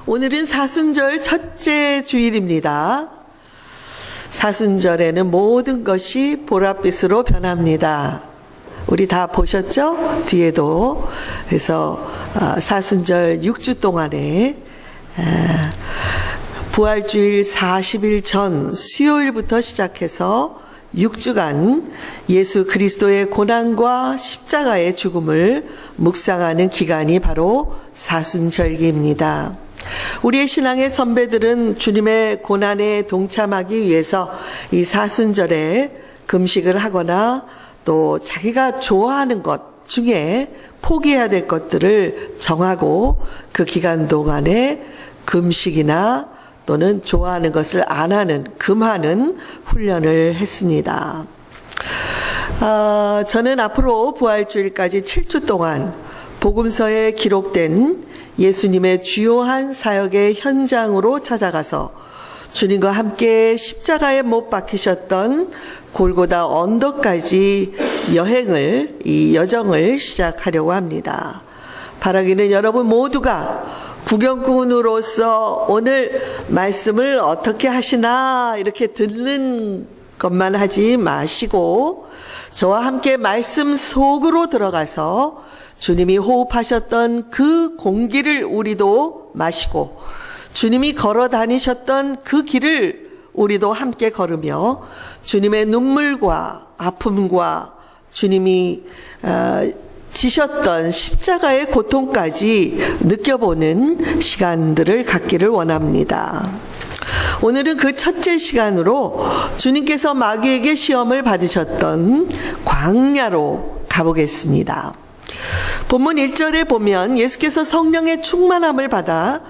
오늘은 사순절 첫째 주일입니다. 사순절에는 모든 것이 보랏빛으로 변합니다. 우리 다 보셨죠? 뒤에도. 그래서 사순절 6주 동안에 부활주일 40일 전 수요일부터 시작해서 6주간 예수 그리스도의 고난과 십자가의 죽음을 묵상하는 기간이 바로 사순절기입니다. 우리의 신앙의 선배들은 주님의 고난에 동참하기 위해서 이 사순절에 금식을 하거나 또 자기가 좋아하는 것 중에 포기해야 될 것들을 정하고 그 기간 동안에 금식이나 또는 좋아하는 것을 안 하는, 금하는 훈련을 했습니다. 저는 앞으로 부활주일까지 7주 동안 복음서에 기록된 예수님의 주요한 사역의 현장으로 찾아가서 주님과 함께 십자가에 못 박히셨던 골고다 언덕까지 이 여정을 시작하려고 합니다. 바라기는 여러분 모두가 구경꾼으로서 오늘 말씀을 어떻게 하시나 이렇게 듣는 것만 하지 마시고 저와 함께 말씀 속으로 들어가서 주님이 호흡하셨던 그 공기를 우리도 마시고 주님이 걸어 다니셨던 그 길을 우리도 함께 걸으며 주님의 눈물과 아픔과 주님이 지셨던 십자가의 고통까지 느껴보는 시간들을 갖기를 원합니다. 오늘은 그 첫째 시간으로 주님께서 마귀에게 시험을 받으셨던 광야로 가보겠습니다. 본문 1절에 보면 예수께서 성령의 충만함을 받아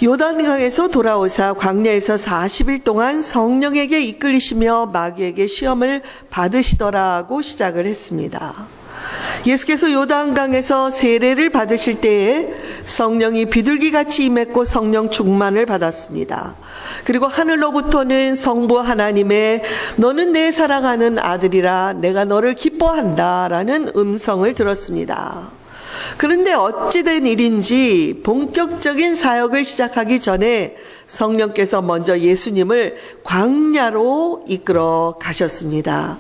요단강에서 돌아오사 광야에서 40일 동안 성령에게 이끌리시며 마귀에게 시험을 받으시더라고 시작을 했습니다. 예수께서 요단강에서 세례를 받으실 때에 성령이 비둘기같이 임했고 성령 충만을 받았습니다. 그리고 하늘로부터는 성부 하나님의 너는 내 사랑하는 아들이라 내가 너를 기뻐한다 라는 음성을 들었습니다. 그런데 어찌된 일인지 본격적인 사역을 시작하기 전에 성령께서 먼저 예수님을 광야로 이끌어 가셨습니다.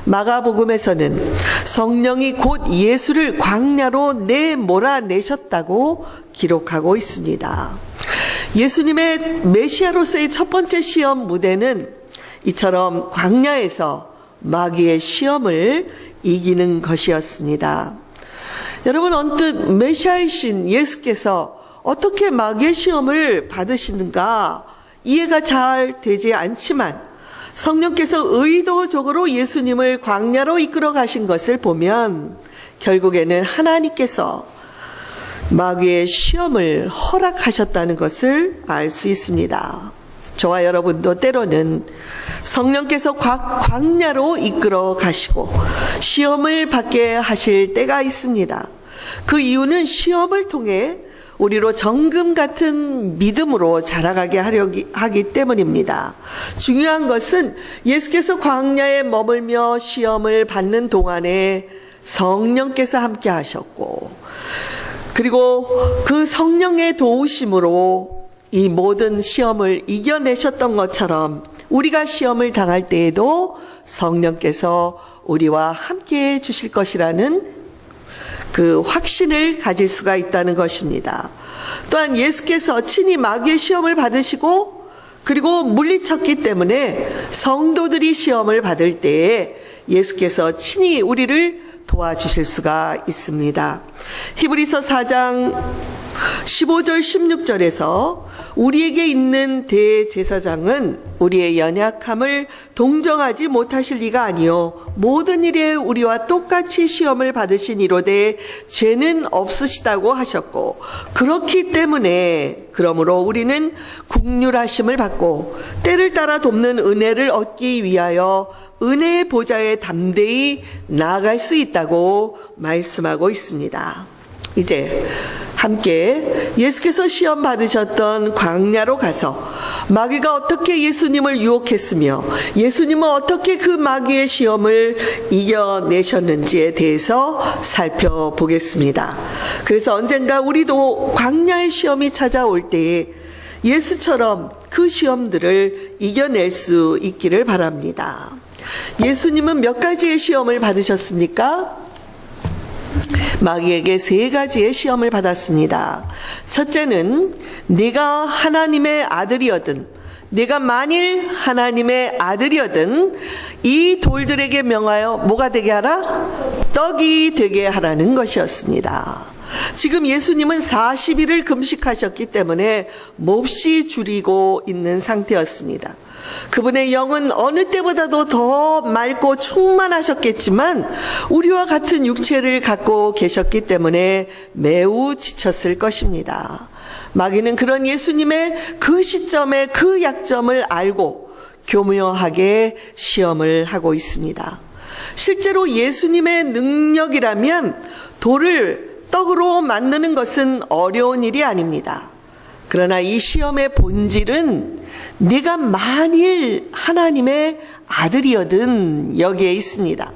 마가복음에서는 성령이 곧 예수를 광야로 몰아내셨다고 기록하고 있습니다. 예수님의 메시아로서의 첫 번째 시험 무대는 이처럼 광야에서 마귀의 시험을 이기는 것이었습니다. 여러분, 언뜻 메시아이신 예수께서 어떻게 마귀의 시험을 받으시는가 이해가 잘 되지 않지만 성령께서 의도적으로 예수님을 광야로 이끌어 가신 것을 보면 결국에는 하나님께서 마귀의 시험을 허락하셨다는 것을 알 수 있습니다. 저와 여러분도 때로는 성령께서 광야로 이끌어 가시고 시험을 받게 하실 때가 있습니다. 그 이유는 시험을 통해 우리로 정금 같은 믿음으로 자라가게 하기 때문입니다. 중요한 것은 예수께서 광야에 머물며 시험을 받는 동안에 성령께서 함께 하셨고 그리고 그 성령의 도우심으로 이 모든 시험을 이겨내셨던 것처럼 우리가 시험을 당할 때에도 성령께서 우리와 함께 해 주실 것이라는 그 확신을 가질 수가 있다는 것입니다. 또한 예수께서 친히 마귀의 시험을 받으시고 그리고 물리쳤기 때문에 성도들이 시험을 받을 때에 예수께서 친히 우리를 도와주실 수가 있습니다. 히브리서 4장 15절 16절에서 우리에게 있는 대제사장은 우리의 연약함을 동정하지 못하실 리가 아니요 모든 일에 우리와 똑같이 시험을 받으신 이로되 죄는 없으시다고 하셨고 그렇기 때문에 그러므로 우리는 국률하심을 받고 때를 따라 돕는 은혜를 얻기 위하여 은혜의 보좌에 담대히 나아갈 수 있다고 말씀하고 있습니다. 이제 함께 예수께서 시험 받으셨던 광야로 가서 마귀가 어떻게 예수님을 유혹했으며 예수님은 어떻게 그 마귀의 시험을 이겨내셨는지에 대해서 살펴보겠습니다. 그래서 언젠가 우리도 광야의 시험이 찾아올 때에 예수처럼 그 시험들을 이겨낼 수 있기를 바랍니다. 예수님은 몇 가지의 시험을 받으셨습니까? 마귀에게 3가지의 시험을 받았습니다. 첫째는 네가 하나님의 아들이거든, 네가 만일 하나님의 아들이거든 이 돌들에게 명하여 뭐가 되게 하라? 떡이 되게 하라는 것이었습니다. 지금 예수님은 40일을 금식하셨기 때문에 몹시 줄이고 있는 상태였습니다. 그분의 영은 어느 때보다도 더 맑고 충만하셨겠지만 우리와 같은 육체를 갖고 계셨기 때문에 매우 지쳤을 것입니다. 마귀는 그런 예수님의 그 시점에 그 약점을 알고 교묘하게 시험을 하고 있습니다. 실제로 예수님의 능력이라면 돌을 떡으로 만드는 것은 어려운 일이 아닙니다. 그러나 이 시험의 본질은 네가 만일 하나님의 아들이거든 여기에 있습니다.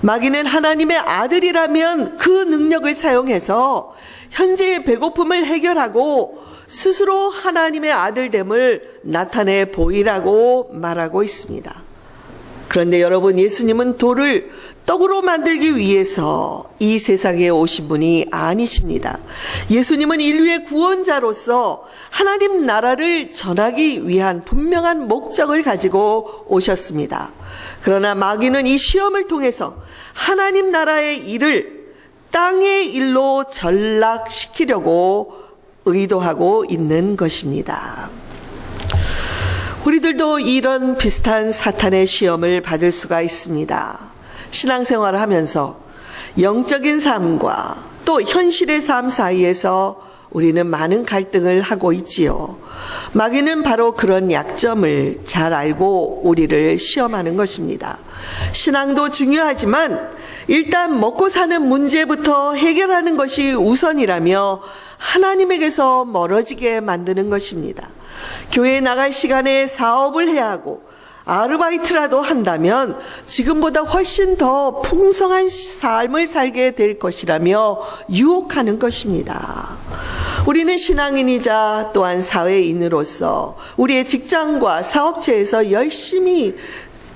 마귀는 하나님의 아들이라면 그 능력을 사용해서 현재의 배고픔을 해결하고 스스로 하나님의 아들됨을 나타내 보이라고 말하고 있습니다. 그런데 여러분, 예수님은 돌을 떡으로 만들기 위해서 이 세상에 오신 분이 아니십니다. 예수님은 인류의 구원자로서 하나님 나라를 전하기 위한 분명한 목적을 가지고 오셨습니다. 그러나 마귀는 이 시험을 통해서 하나님 나라의 일을 땅의 일로 전락시키려고 의도하고 있는 것입니다. 우리들도 이런 비슷한 사탄의 시험을 받을 수가 있습니다. 신앙생활을 하면서 영적인 삶과 또 현실의 삶 사이에서 우리는 많은 갈등을 하고 있지요. 마귀는 바로 그런 약점을 잘 알고 우리를 시험하는 것입니다. 신앙도 중요하지만 일단 먹고 사는 문제부터 해결하는 것이 우선이라며 하나님에게서 멀어지게 만드는 것입니다. 교회에 나갈 시간에 사업을 해야 하고 아르바이트라도 한다면 지금보다 훨씬 더 풍성한 삶을 살게 될 것이라며 유혹하는 것입니다. 우리는 신앙인이자 또한 사회인으로서 우리의 직장과 사업체에서 열심히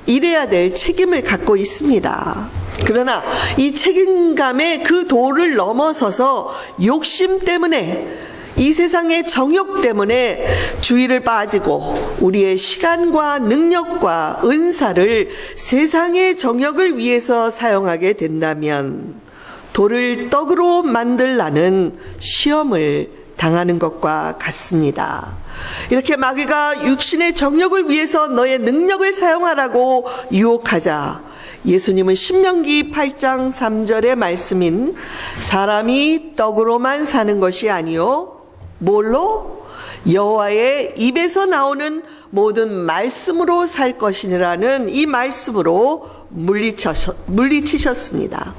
일해야 될 책임을 갖고 있습니다. 그러나 이 책임감의 그 도를 넘어서서 욕심 때문에, 이 세상의 정욕 때문에 주의를 빠지고 우리의 시간과 능력과 은사를 세상의 정욕을 위해서 사용하게 된다면 돌을 떡으로 만들라는 시험을 당하는 것과 같습니다. 이렇게 마귀가 육신의 정욕을 위해서 너의 능력을 사용하라고 유혹하자 예수님은 신명기 8장 3절의 말씀인 사람이 떡으로만 사는 것이 아니요 뭘로? 여호와의 입에서 나오는 모든 말씀으로 살 것이라는 이 말씀으로 물리치셨습니다.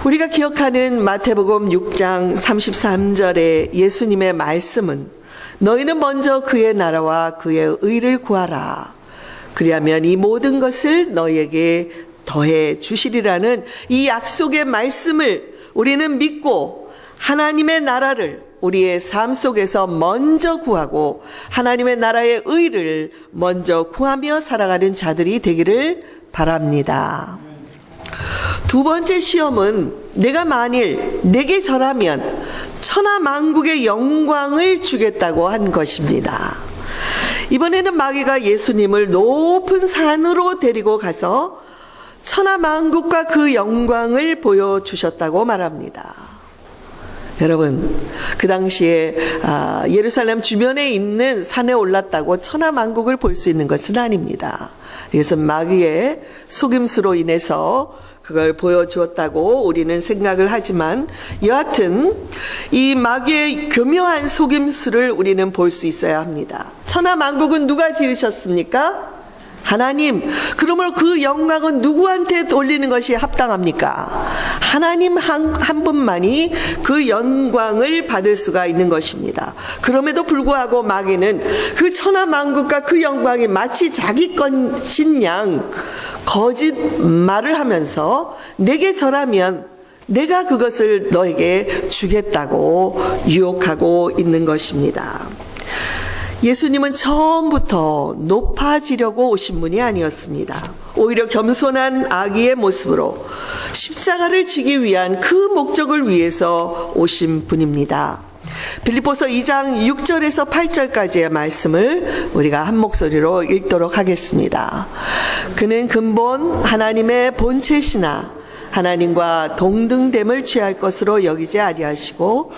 우리가 기억하는 마태복음 6장 33절의 예수님의 말씀은 너희는 먼저 그의 나라와 그의 의를 구하라. 그리하면 이 모든 것을 너희에게 더해 주시리라는 이 약속의 말씀을 우리는 믿고 하나님의 나라를 우리의 삶 속에서 먼저 구하고 하나님의 나라의 의를 먼저 구하며 살아가는 자들이 되기를 바랍니다. 두 번째 시험은 내가 만일 내게 절하면 천하만국의 영광을 주겠다고 한 것입니다. 이번에는 마귀가 예수님을 높은 산으로 데리고 가서 천하만국과 그 영광을 보여주셨다고 말합니다. 여러분, 그 당시에 예루살렘 주변에 있는 산에 올랐다고 천하만국을 볼 수 있는 것은 아닙니다. 그래서 마귀의 속임수로 인해서 그걸 보여주었다고 우리는 생각을 하지만 여하튼 이 마귀의 교묘한 속임수를 우리는 볼 수 있어야 합니다. 천하만국은 누가 지으셨습니까? 하나님, 그러므로 그 영광은 누구한테 돌리는 것이 합당합니까? 하나님 한 분만이 그 영광을 받을 수가 있는 것입니다. 그럼에도 불구하고 마귀는 그 천하 만국과 그 영광이 마치 자기 것인 양 거짓 말을 하면서 내게 절하면 내가 그것을 너에게 주겠다고 유혹하고 있는 것입니다. 예수님은 처음부터 높아지려고 오신 분이 아니었습니다. 오히려 겸손한 아기의 모습으로 십자가를 지기 위한 그 목적을 위해서 오신 분입니다. 빌립보서 2장 6절에서 8절까지의 말씀을 우리가 한 목소리로 읽도록 하겠습니다. 그는 근본 하나님의 본체시나 하나님과 동등됨을 취할 것으로 여기지 아니하시고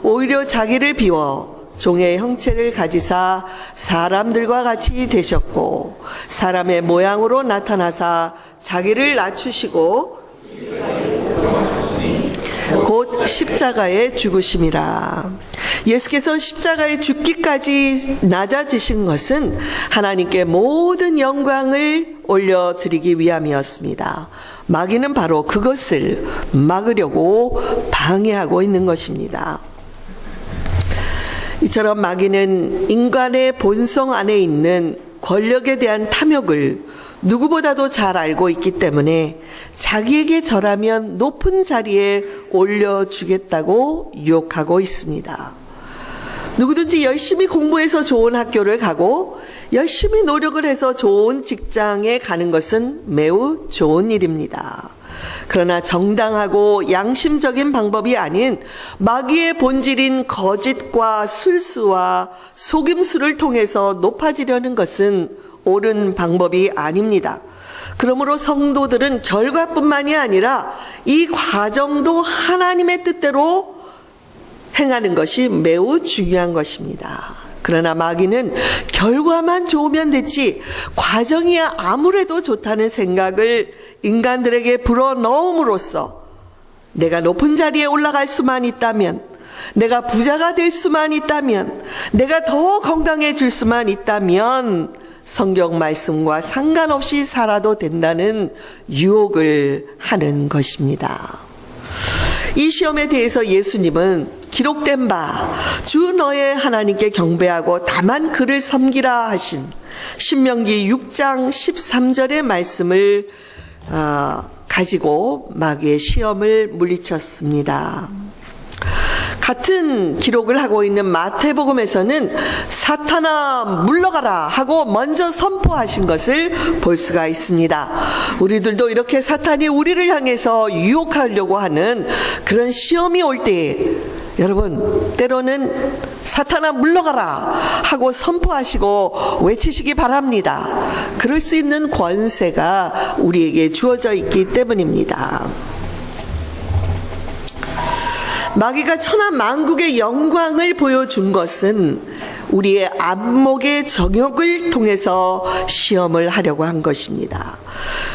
오히려 자기를 비워 종의 형체를 가지사 사람들과 같이 되셨고 사람의 모양으로 나타나사 자기를 낮추시고 곧 십자가에 죽으심이라. 예수께서 십자가에 죽기까지 낮아지신 것은 하나님께 모든 영광을 올려드리기 위함이었습니다. 마귀는 바로 그것을 막으려고 방해하고 있는 것입니다. 이처럼 마귀는 인간의 본성 안에 있는 권력에 대한 탐욕을 누구보다도 잘 알고 있기 때문에 자기에게 절하면 높은 자리에 올려주겠다고 유혹하고 있습니다. 누구든지 열심히 공부해서 좋은 학교를 가고 열심히 노력을 해서 좋은 직장에 가는 것은 매우 좋은 일입니다. 그러나 정당하고 양심적인 방법이 아닌 마귀의 본질인 거짓과 술수와 속임수를 통해서 높아지려는 것은 옳은 방법이 아닙니다. 그러므로 성도들은 결과뿐만이 아니라 이 과정도 하나님의 뜻대로 행하는 것이 매우 중요한 것입니다. 그러나 마귀는 결과만 좋으면 됐지 과정이 아무래도 좋다는 생각을 인간들에게 불어넣음으로써 내가 높은 자리에 올라갈 수만 있다면, 내가 부자가 될 수만 있다면, 내가 더 건강해질 수만 있다면 성경 말씀과 상관없이 살아도 된다는 유혹을 하는 것입니다. 이 시험에 대해서 예수님은 기록된 바 주 너의 하나님께 경배하고 다만 그를 섬기라 하신 신명기 6장 13절의 말씀을 가지고 마귀의 시험을 물리쳤습니다. 같은 기록을 하고 있는 마태복음에서는 사탄아 물러가라 하고 먼저 선포하신 것을 볼 수가 있습니다. 우리들도 이렇게 사탄이 우리를 향해서 유혹하려고 하는 그런 시험이 올 때 여러분 때로는 사탄아 물러가라 하고 선포하시고 외치시기 바랍니다. 그럴 수 있는 권세가 우리에게 주어져 있기 때문입니다. 마귀가 천하 만국의 영광을 보여준 것은 우리의 안목의 정욕을 통해서 시험을 하려고 한 것입니다.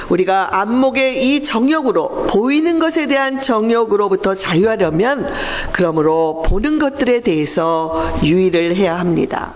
우리가 안목의 이 정욕으로, 보이는 것에 대한 정욕으로부터 자유하려면 그러므로 보는 것들에 대해서 유의를 해야 합니다.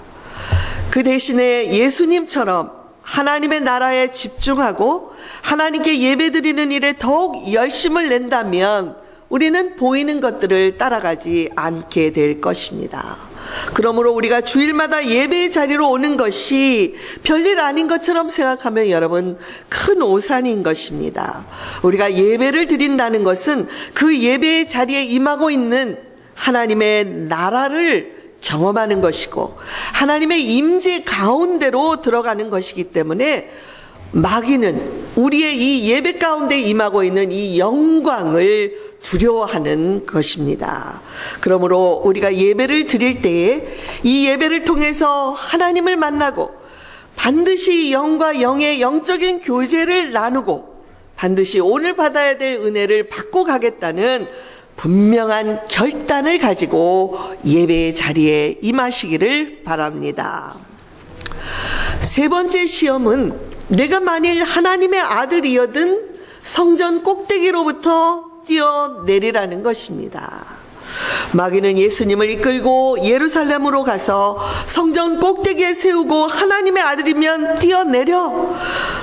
그 대신에 예수님처럼 하나님의 나라에 집중하고 하나님께 예배드리는 일에 더욱 열심을 낸다면 우리는 보이는 것들을 따라가지 않게 될 것입니다. 그러므로 우리가 주일마다 예배의 자리로 오는 것이 별일 아닌 것처럼 생각하면 여러분 큰 오산인 것입니다. 우리가 예배를 드린다는 것은 그 예배의 자리에 임하고 있는 하나님의 나라를 경험하는 것이고 하나님의 임재 가운데로 들어가는 것이기 때문에 마귀는 우리의 이 예배 가운데 임하고 있는 이 영광을 두려워하는 것입니다. 그러므로 우리가 예배를 드릴 때에 이 예배를 통해서 하나님을 만나고 반드시 영과 영의 영적인 교제를 나누고 반드시 오늘 받아야 될 은혜를 받고 가겠다는 분명한 결단을 가지고 예배의 자리에 임하시기를 바랍니다. 세 번째 시험은 내가 만일 하나님의 아들이어든 성전 꼭대기로부터 뛰어내리라는 것입니다. 마귀는 예수님을 이끌고 예루살렘으로 가서 성전 꼭대기에 세우고 하나님의 아들이면 뛰어내려.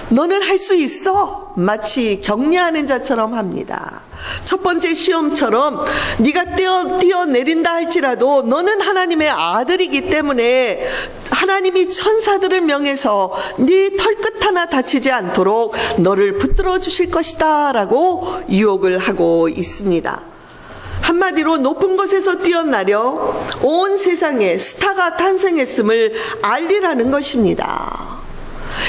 너는 할 수 있어. 마치 격려하는 자처럼 합니다. 첫 번째 시험처럼 네가 뛰어내린다 할지라도 너는 하나님의 아들이기 때문에 하나님이 천사들을 명해서 네 털끝 하나 다치지 않도록 너를 붙들어 주실 것이다 라고 유혹을 하고 있습니다. 한마디로 높은 곳에서 뛰어나려 온 세상에 스타가 탄생했음을 알리라는 것입니다.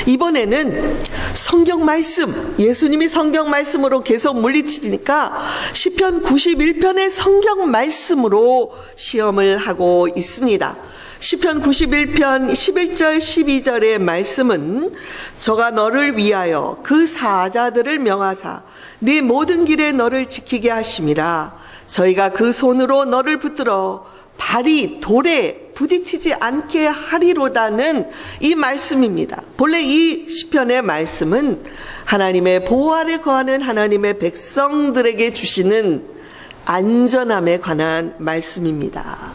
이번에는 성경 말씀, 예수님이 성경 말씀으로 계속 물리치니까 시편 91편의 성경 말씀으로 시험을 하고 있습니다. 시편 91편 11절 12절의 말씀은 저가 너를 위하여 그 사자들을 명하사 네 모든 길에 너를 지키게 하심이라. 저희가 그 손으로 너를 붙들어 발이 돌에 부딪히지 않게 하리로다는 이 말씀입니다. 본래 이 시편의 말씀은 하나님의 보호 아래 거하는 하나님의 백성들에게 주시는 안전함에 관한 말씀입니다.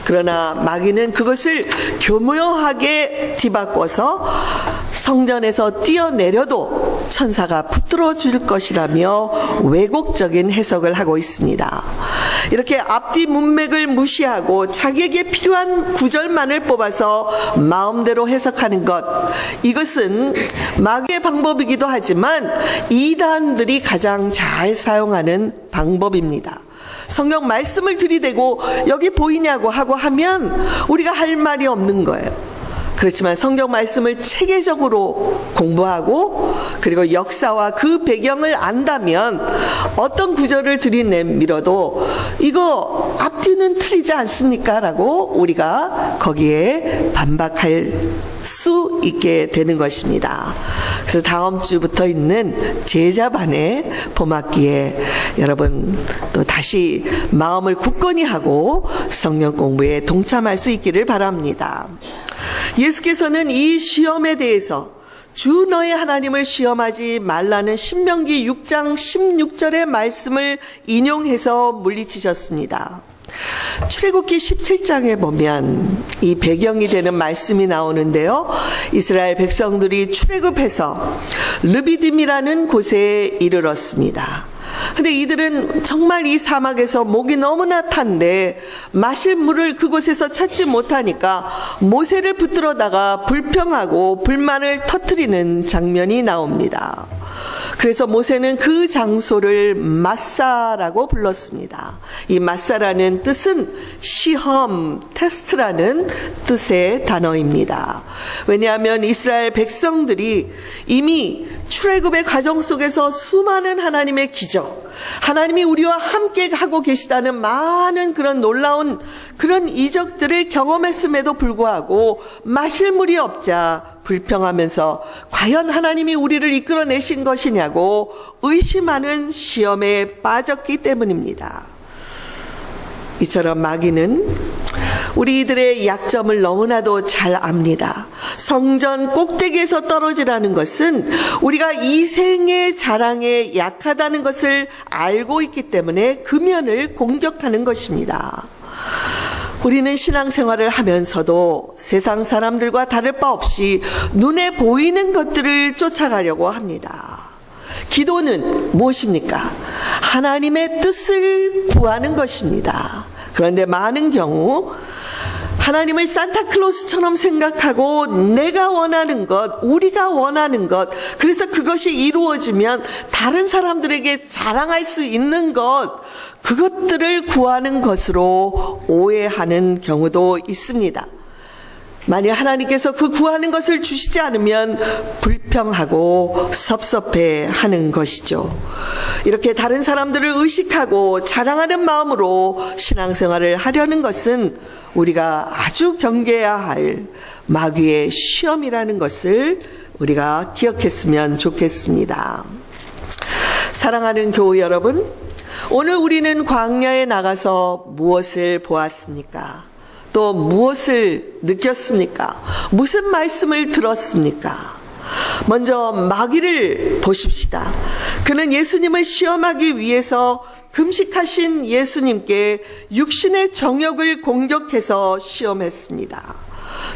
그러나 마귀는 그것을 교묘하게 뒤바꿔서 성전에서 뛰어내려도 천사가 붙들어 줄 것이라며 왜곡적인 해석을 하고 있습니다. 이렇게 앞뒤 문맥을 무시하고 자기에게 필요한 구절만을 뽑아서 마음대로 해석하는 것, 이것은 마귀의 방법이기도 하지만 이단들이 가장 잘 사용하는 방법입니다. 성경 말씀을 들이대고 여기 보이냐고 하고 하면 우리가 할 말이 없는 거예요. 그렇지만 성경 말씀을 체계적으로 공부하고 그리고 역사와 그 배경을 안다면 어떤 구절을 들이내밀어도 이거 앞뒤는 틀리지 않습니까? 라고 우리가 거기에 반박할 수 있게 되는 것입니다. 그래서 다음 주부터 있는 제자반의 봄학기에 여러분 또 다시 마음을 굳건히 하고 성경 공부에 동참할 수 있기를 바랍니다. 예수께서는 이 시험에 대해서 주 너의 하나님을 시험하지 말라는 신명기 6장 16절의 말씀을 인용해서 물리치셨습니다. 출애굽기 17장에 보면 이 배경이 되는 말씀이 나오는데요. 이스라엘 백성들이 출애굽해서 르비딤이라는 곳에 이르렀습니다. 근데 이들은 정말 이 사막에서 목이 너무나 탄데 마실 물을 그곳에서 찾지 못하니까 모세를 붙들어다가 불평하고 불만을 터뜨리는 장면이 나옵니다. 그래서 모세는 그 장소를 마사라고 불렀습니다. 이 마사라는 뜻은 시험, 테스트라는 뜻의 단어입니다. 왜냐하면 이스라엘 백성들이 이미 출애굽의 과정 속에서 수많은 하나님의 기적, 하나님이 우리와 함께 하고 계시다는 많은 그런 놀라운 그런 이적들을 경험했음에도 불구하고 마실 물이 없자 불평하면서 과연 하나님이 우리를 이끌어내신 것이냐고 의심하는 시험에 빠졌기 때문입니다. 이처럼 마귀는 우리들의 약점을 너무나도 잘 압니다. 성전 꼭대기에서 떨어지라는 것은 우리가 이 생의 자랑에 약하다는 것을 알고 있기 때문에 그 면을 공격하는 것입니다. 우리는 신앙생활을 하면서도 세상 사람들과 다를 바 없이 눈에 보이는 것들을 쫓아가려고 합니다. 기도는 무엇입니까? 하나님의 뜻을 구하는 것입니다. 그런데 많은 경우 하나님을 산타클로스처럼 생각하고 내가 원하는 것, 우리가 원하는 것, 그래서 그것이 이루어지면 다른 사람들에게 자랑할 수 있는 것, 그것들을 구하는 것으로 오해하는 경우도 있습니다. 만약 하나님께서 그 구하는 것을 주시지 않으면 불평하고 섭섭해하는 것이죠. 이렇게 다른 사람들을 의식하고 자랑하는 마음으로 신앙생활을 하려는 것은 우리가 아주 경계해야 할 마귀의 시험이라는 것을 우리가 기억했으면 좋겠습니다. 사랑하는 교우 여러분, 오늘 우리는 광야에 나가서 무엇을 보았습니까? 또 무엇을 느꼈습니까? 무슨 말씀을 들었습니까? 먼저 마귀를 보십시다. 그는 예수님을 시험하기 위해서 금식하신 예수님께 육신의 정욕을 공격해서 시험했습니다.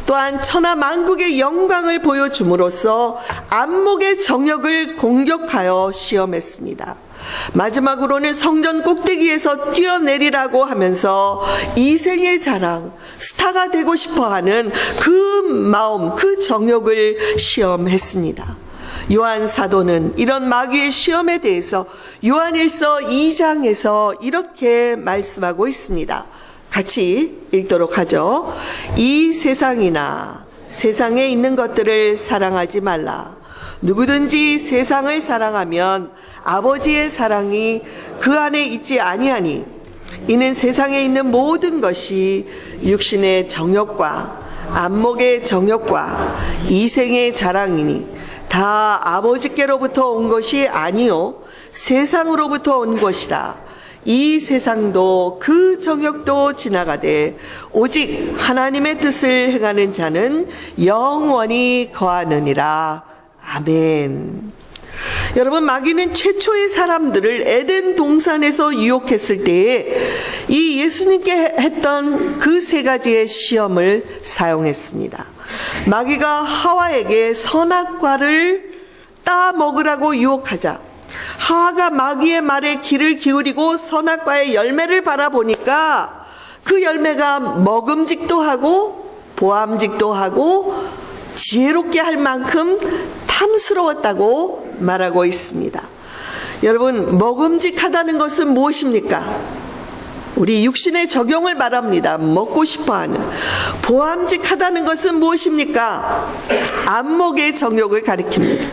또한 천하 만국의 영광을 보여줌으로써 안목의 정욕을 공격하여 시험했습니다. 마지막으로는 성전 꼭대기에서 뛰어내리라고 하면서 이생의 자랑, 스타가 되고 싶어하는 그 마음, 그 정욕을 시험했습니다. 요한 사도는 이런 마귀의 시험에 대해서 요한일서 2장에서 이렇게 말씀하고 있습니다. 같이 읽도록 하죠. 이 세상이나 세상에 있는 것들을 사랑하지 말라. 누구든지 세상을 사랑하면 아버지의 사랑이 그 안에 있지 아니하니 이는 세상에 있는 모든 것이 육신의 정욕과 안목의 정욕과 이생의 자랑이니 다 아버지께로부터 온 것이 아니요 세상으로부터 온 것이라. 이 세상도 그 정욕도 지나가되 오직 하나님의 뜻을 행하는 자는 영원히 거하느니라. 아멘. 여러분, 마귀는 최초의 사람들을 에덴 동산에서 유혹했을 때에 이 예수님께 했던 그 세 가지의 시험을 사용했습니다. 마귀가 하와에게 선악과를 따 먹으라고 유혹하자 하와가 마귀의 말에 귀를 기울이고 선악과의 열매를 바라보니까 그 열매가 먹음직도 하고 보암직도 하고 지혜롭게 할 만큼 탐스러웠다고 말하고 있습니다. 여러분, 먹음직하다는 것은 무엇입니까? 우리 육신의 적용을 말합니다. 먹고 싶어하는. 보암직하다는 것은 무엇입니까? 안목의 정욕을 가리킵니다.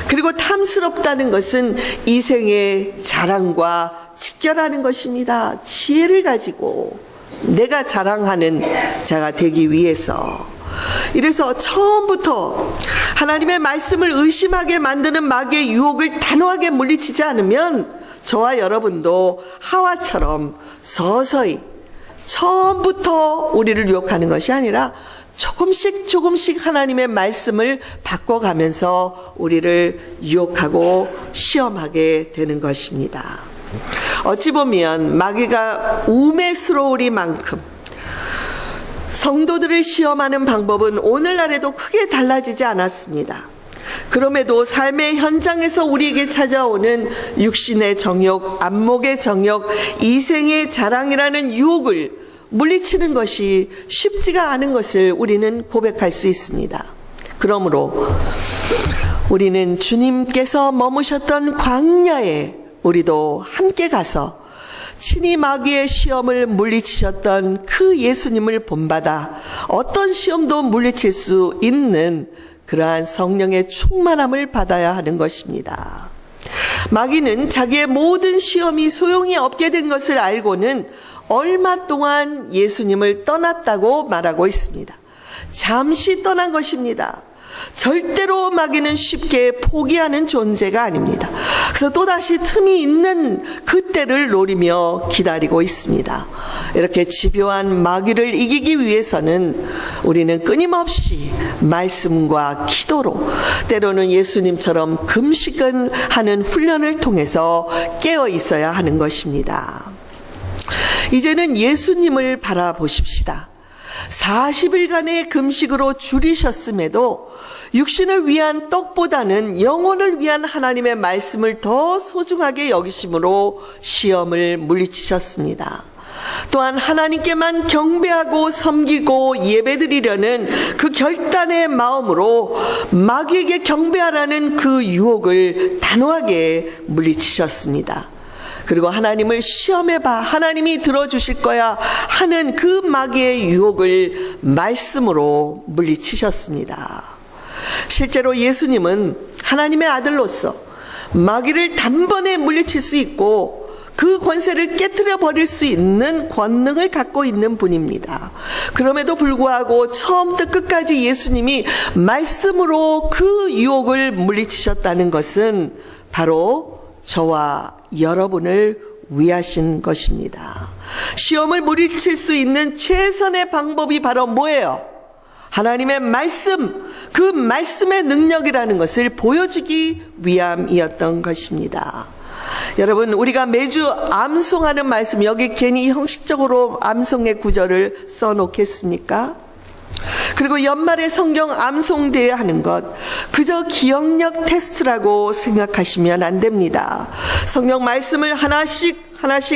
그리고 탐스럽다는 것은 이생의 자랑과 직결하는 것입니다. 지혜를 가지고 내가 자랑하는 자가 되기 위해서. 이래서 처음부터 하나님의 말씀을 의심하게 만드는 마귀의 유혹을 단호하게 물리치지 않으면 저와 여러분도 하와처럼 서서히 처음부터 우리를 유혹하는 것이 아니라 조금씩 하나님의 말씀을 바꿔가면서 우리를 유혹하고 시험하게 되는 것입니다. 어찌 보면 마귀가 우매스러우리만큼 성도들을 시험하는 방법은 오늘날에도 크게 달라지지 않았습니다. 그럼에도 삶의 현장에서 우리에게 찾아오는 육신의 정욕, 안목의 정욕, 이생의 자랑이라는 유혹을 물리치는 것이 쉽지가 않은 것을 우리는 고백할 수 있습니다. 그러므로 우리는 주님께서 머무셨던 광야에 우리도 함께 가서 친히 마귀의 시험을 물리치셨던 그 예수님을 본받아 어떤 시험도 물리칠 수 있는 그러한 성령의 충만함을 받아야 하는 것입니다. 마귀는 자기의 모든 시험이 소용이 없게 된 것을 알고는 얼마 동안 예수님을 떠났다고 말하고 있습니다. 잠시 떠난 것입니다. 절대로 마귀는 쉽게 포기하는 존재가 아닙니다. 그래서 또다시 틈이 있는 그때를 노리며 기다리고 있습니다. 이렇게 집요한 마귀를 이기기 위해서는 우리는 끊임없이 말씀과 기도로 때로는 예수님처럼 금식은 하는 훈련을 통해서 깨어 있어야 하는 것입니다. 이제는 예수님을 바라보십시다. 40일간의 금식으로 줄이셨음에도 육신을 위한 떡보다는 영혼을 위한 하나님의 말씀을 더 소중하게 여기심으로 시험을 물리치셨습니다. 또한 하나님께만 경배하고 섬기고 예배드리려는 그 결단의 마음으로 마귀에게 경배하라는 그 유혹을 단호하게 물리치셨습니다. 그리고 하나님을 시험해봐, 하나님이 들어주실 거야 하는 그 마귀의 유혹을 말씀으로 물리치셨습니다. 실제로 예수님은 하나님의 아들로서 마귀를 단번에 물리칠 수 있고 그 권세를 깨트려 버릴 수 있는 권능을 갖고 있는 분입니다. 그럼에도 불구하고 처음부터 끝까지 예수님이 말씀으로 그 유혹을 물리치셨다는 것은 바로 저와 여러분을 위하신 것입니다. 시험을 물리칠 수 있는 최선의 방법이 바로 뭐예요? 하나님의 말씀, 그 말씀의 능력이라는 것을 보여주기 위함이었던 것입니다. 여러분, 우리가 매주 암송하는 말씀, 여기 괜히 형식적으로 암송의 구절을 써놓겠습니까? 그리고 연말에 성경 암송대회 하는 것, 그저 기억력 테스트라고 생각하시면 안 됩니다. 성경 말씀을 하나씩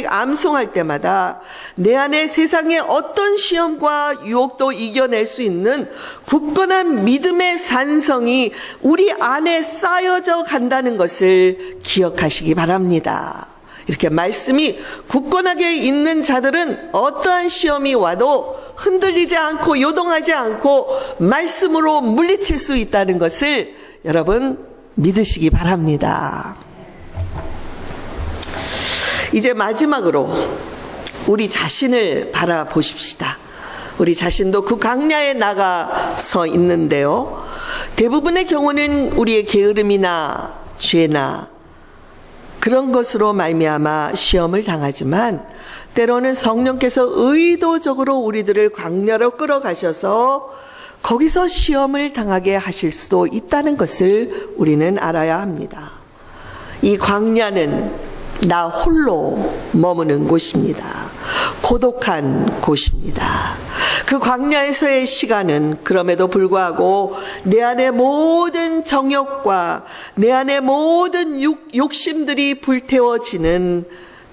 암송할 때마다 내 안에 세상의 어떤 시험과 유혹도 이겨낼 수 있는 굳건한 믿음의 산성이 우리 안에 쌓여져 간다는 것을 기억하시기 바랍니다. 이렇게 말씀이 굳건하게 있는 자들은 어떠한 시험이 와도 흔들리지 않고 요동하지 않고 말씀으로 물리칠 수 있다는 것을 여러분 믿으시기 바랍니다. 이제 마지막으로 우리 자신을 바라보십시다. 우리 자신도 그 광야에 나가서 있는데요. 대부분의 경우는 우리의 게으름이나 죄나 그런 것으로 말미암아 시험을 당하지만 때로는 성령께서 의도적으로 우리들을 광야로 끌어가셔서 거기서 시험을 당하게 하실 수도 있다는 것을 우리는 알아야 합니다. 이 광야는 나 홀로 머무는 곳입니다. 고독한 곳입니다. 그 광야에서의 시간은 그럼에도 불구하고 내 안의 모든 정욕과 내 안의 모든 욕심들이 불태워지는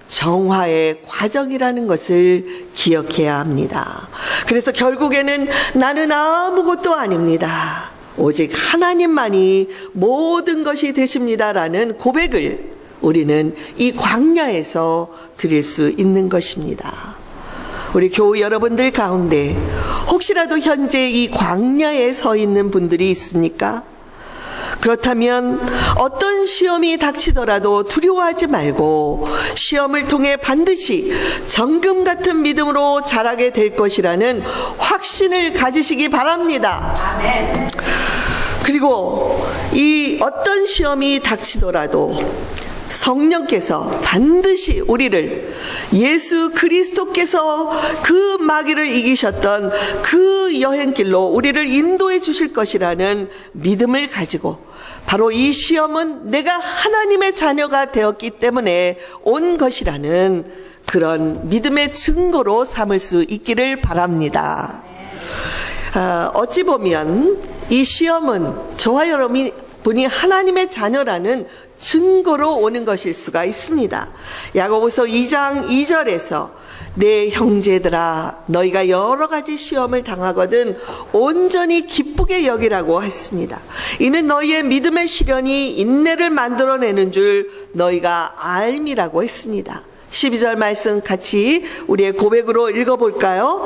정화의 과정이라는 것을 기억해야 합니다. 그래서 결국에는 나는 아무것도 아닙니다. 오직 하나님만이 모든 것이 되십니다라는 고백을 우리는 이 광야에서 드릴 수 있는 것입니다. 우리 교우 여러분들 가운데 혹시라도 현재 이 광야에 서 있는 분들이 있습니까? 그렇다면 어떤 시험이 닥치더라도 두려워하지 말고 시험을 통해 반드시 정금 같은 믿음으로 자라게 될 것이라는 확신을 가지시기 바랍니다. 아멘. 그리고 이 어떤 시험이 닥치더라도 성령께서 반드시 우리를 예수 그리스도께서 그 마귀를 이기셨던 그 여행길로 우리를 인도해 주실 것이라는 믿음을 가지고 바로 이 시험은 내가 하나님의 자녀가 되었기 때문에 온 것이라는 그런 믿음의 증거로 삼을 수 있기를 바랍니다. 어찌 보면 이 시험은 저와 여러분이 하나님의 자녀라는 증거로 오는 것일 수가 있습니다. 야고보서 2장 2절에서 내 형제들아 너희가 여러 가지 시험을 당하거든 온전히 기쁘게 여기라고 했습니다. 이는 너희의 믿음의 시련이 인내를 만들어내는 줄 너희가 알미라고 했습니다. 12절 말씀 같이 우리의 고백으로 읽어볼까요?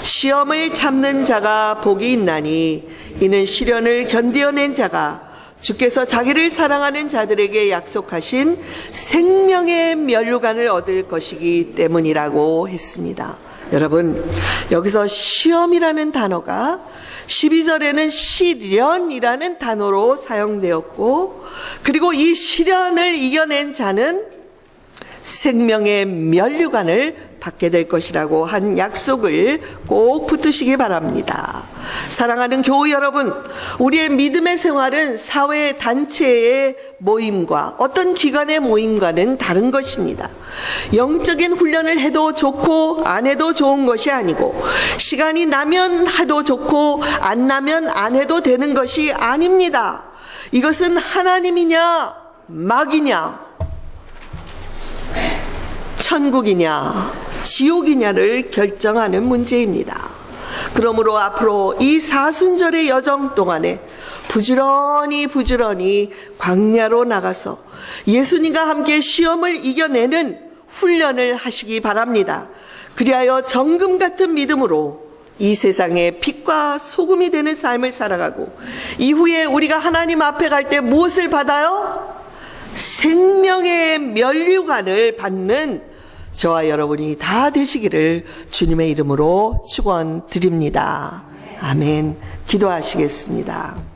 시험을 참는 자가 복이 있나니 이는 시련을 견디어낸 자가 주께서 자기를 사랑하는 자들에게 약속하신 생명의 면류관을 얻을 것이기 때문이라고 했습니다. 여러분, 여기서 시험이라는 단어가 12절에는 시련이라는 단어로 사용되었고, 그리고 이 시련을 이겨낸 자는 생명의 면류관을 받게 될 것이라고 한 약속을 꼭 붙드시기 바랍니다. 사랑하는 교우 여러분, 우리의 믿음의 생활은 사회 단체의 모임과 어떤 기관의 모임과는 다른 것입니다. 영적인 훈련을 해도 좋고 안 해도 좋은 것이 아니고 시간이 나면 해도 좋고 안 나면 안 해도 되는 것이 아닙니다. 이것은 하나님이냐 마귀냐 천국이냐 지옥이냐를 결정하는 문제입니다. 그러므로 앞으로 이 사순절의 여정 동안에 부지런히 광야로 나가서 예수님과 함께 시험을 이겨내는 훈련을 하시기 바랍니다. 그리하여 정금 같은 믿음으로 이 세상의 빛과 소금이 되는 삶을 살아가고 이후에 우리가 하나님 앞에 갈 때 무엇을 받아요? 생명의 면류관을 받는 저와 여러분이 다 되시기를 주님의 이름으로 축원드립니다. 아멘. 기도하시겠습니다.